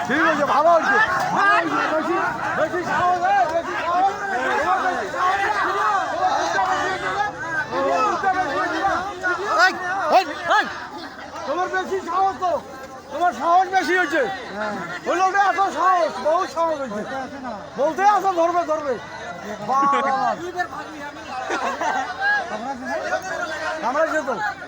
ঠিক হয়েছে, ভালো হয়েছে, বেশি সাহস, তোমার বেশি সাহস তো, তোমার সাহস বেশি হয়েছে। ওই লোকটা এত সাহস, বহুত সাহস হয়েছে, বলতে আসো ধরবে ধরবে। আমরা যেত